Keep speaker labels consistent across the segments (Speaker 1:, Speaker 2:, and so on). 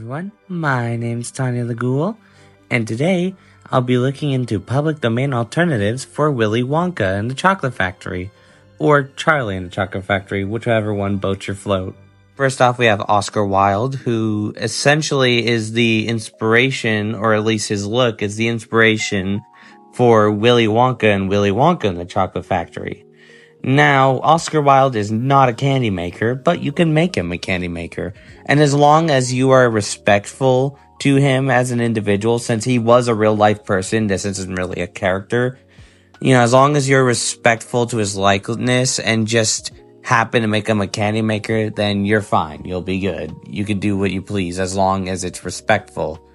Speaker 1: everyone, my name's Tanya the Ghoul, and today I'll be looking into public domain alternatives for Willy Wonka and the Chocolate Factory, or Charlie and the Chocolate Factory, whichever one boats your float. First off, we have Oscar Wilde, who essentially is the inspiration, or at least his look is the inspiration for Willy Wonka and Willy Wonka and the Chocolate Factory. Now, Oscar Wilde is not a candy maker, but you can make him a candy maker. And as long as you are respectful to him as an individual, since he was a real life person, this isn't really a character, as long as you're respectful to his likeness and just happen to make him a candy maker, then you're fine. You'll be good. You can do what you please as long as it's respectful.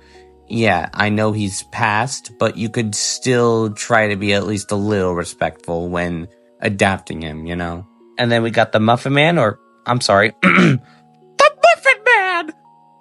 Speaker 1: Yeah, I know he's passed, but you could still try to be at least a little respectful when adapting him, And then we got the Muffin Man, the Muffin Man!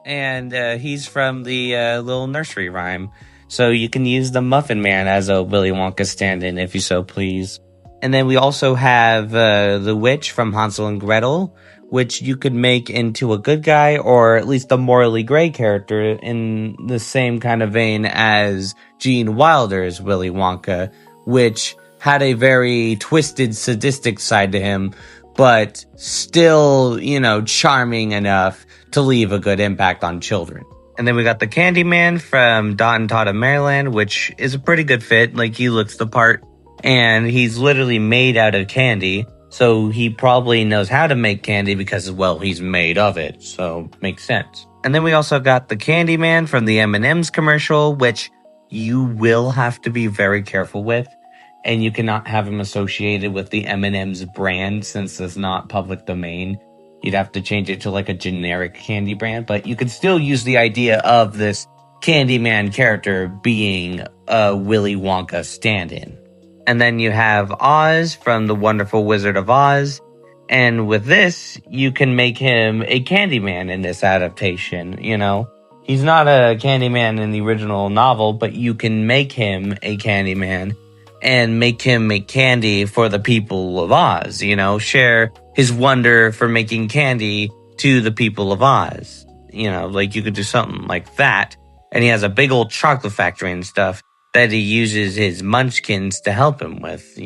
Speaker 1: And he's from the little nursery rhyme. So you can use the Muffin Man as a Willy Wonka stand-in if you so please. And then we also have the witch from Hansel and Gretel, which you could make into a good guy or at least a morally gray character in the same kind of vein as Gene Wilder's Willy Wonka, which had a very twisted, sadistic side to him, but still, charming enough to leave a good impact on children. And then we got the Candyman from Dot and Tot of Maryland, which is a pretty good fit. Like, he looks the part, and he's literally made out of candy, so he probably knows how to make candy because, well, he's made of it, so makes sense. And then we also got the Candyman from the M&M's commercial, which you will have to be very careful with. And you cannot have him associated with the M&M's brand since it's not public domain. You'd have to change it to like a generic candy brand, but you could still use the idea of this Candyman character being a Willy Wonka stand-in. And then you have Oz from The Wonderful Wizard of Oz. And with this, you can make him a Candyman in this adaptation, He's not a Candyman in the original novel, but you can make him a Candyman and make him make candy for the people of Oz, share his wonder for making candy to the people of Oz. Like you could do something like that. And he has a big old chocolate factory and stuff that he uses his munchkins to help him with,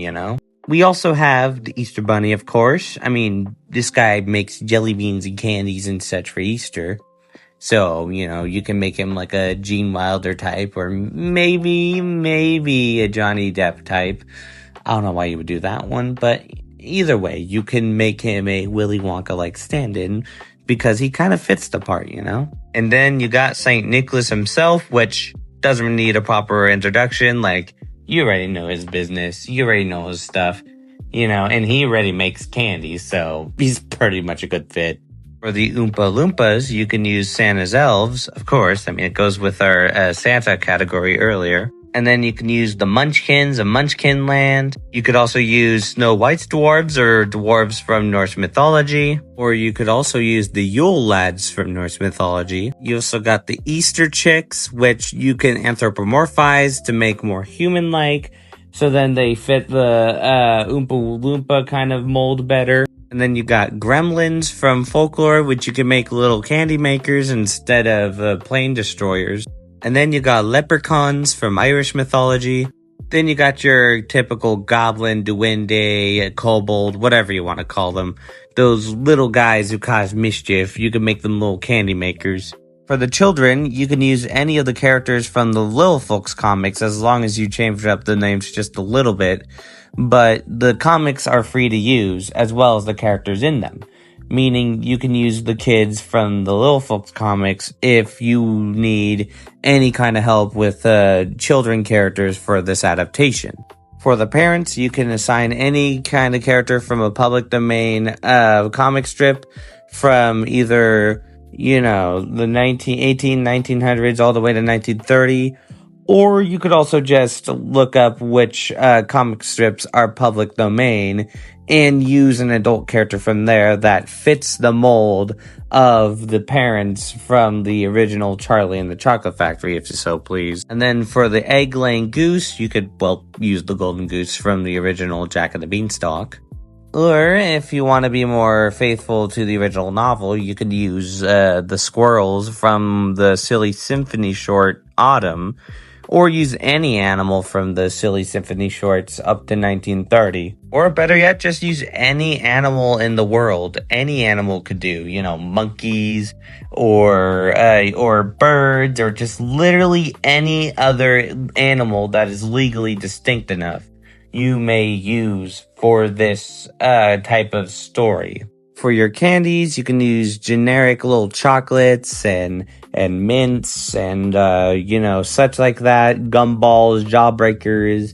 Speaker 1: We also have the Easter Bunny, of course. I mean, this guy makes jelly beans and candies and such for Easter. So, you can make him like a Gene Wilder type or maybe a Johnny Depp type. I don't know why you would do that one, but either way, you can make him a Willy Wonka-like stand-in because he kind of fits the part, And then you got St. Nicholas himself, which doesn't need a proper introduction. Like, you already know his business. You already know his stuff, and he already makes candy, so he's pretty much a good fit. For the Oompa Loompas, you can use Santa's elves, of course. I mean, it goes with our Santa category earlier. And then you can use the Munchkins of Munchkin Land. You could also use Snow White's dwarves or dwarves from Norse mythology. Or you could also use the Yule Lads from Norse mythology. You also got the Easter Chicks, which you can anthropomorphize to make more human-like. So then they fit the Oompa Loompa kind of mold better. And then you got gremlins from folklore, which you can make little candy makers instead of plane destroyers. And then you got leprechauns from Irish mythology. Then you got your typical goblin, duende, kobold, whatever you want to call them. Those little guys who cause mischief, you can make them little candy makers. For the children, you can use any of the characters from the Little Folks comics as long as you change up the names just a little bit. But the comics are free to use as well as the characters in them. Meaning you can use the kids from the Little Folks comics if you need any kind of help with children characters for this adaptation. For the parents, you can assign any kind of character from a public domain comic strip from either the 1900s all the way to 1930, or you could also just look up which comic strips are public domain and use an adult character from there that fits the mold of the parents from the original Charlie and the Chocolate Factory, if you so please. And then for the egg-laying goose, you could, use the golden goose from the original Jack and the Beanstalk. Or if you want to be more faithful to the original novel, you could use the squirrels from the Silly Symphony short Autumn, or use any animal from the Silly Symphony shorts up to 1930. Or better yet, just use any animal in the world. Any animal could do, monkeys or birds or just literally any other animal that is legally distinct enough you may use for this type of story. For your candies, you can use generic little chocolates and mints and such like that, gumballs, jawbreakers,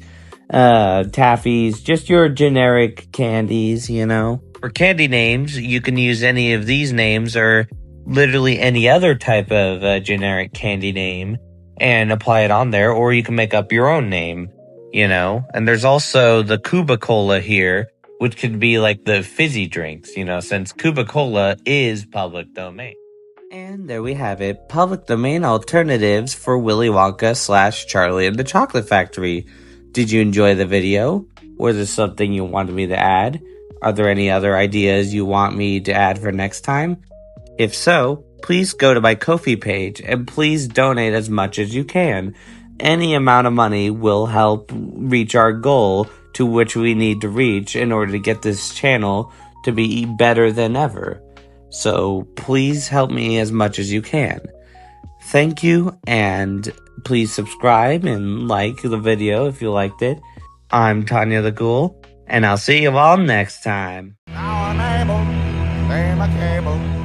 Speaker 1: taffies, just your generic candies. For candy names, you can use any of these names or literally any other type of generic candy name and apply it on there, or you can make up your own name. And there's also the Cuba Cola here, which could be like the fizzy drinks, since Cuba Cola is public domain. And there we have it, public domain alternatives for Willy Wonka / Charlie and the Chocolate Factory. Did you enjoy the video? Was there something you wanted me to add? Are there any other ideas you want me to add for next time? If so, please go to my Ko-fi page and please donate as much as you can. Any amount of money will help reach our goal to which we need to reach in order to get this channel to be better than ever. So please help me as much as you can. Thank you, and please subscribe and like the video if you liked it. I'm Tanya the Ghoul, and I'll see you all next time.
Speaker 2: Now I'm able to pay my cable.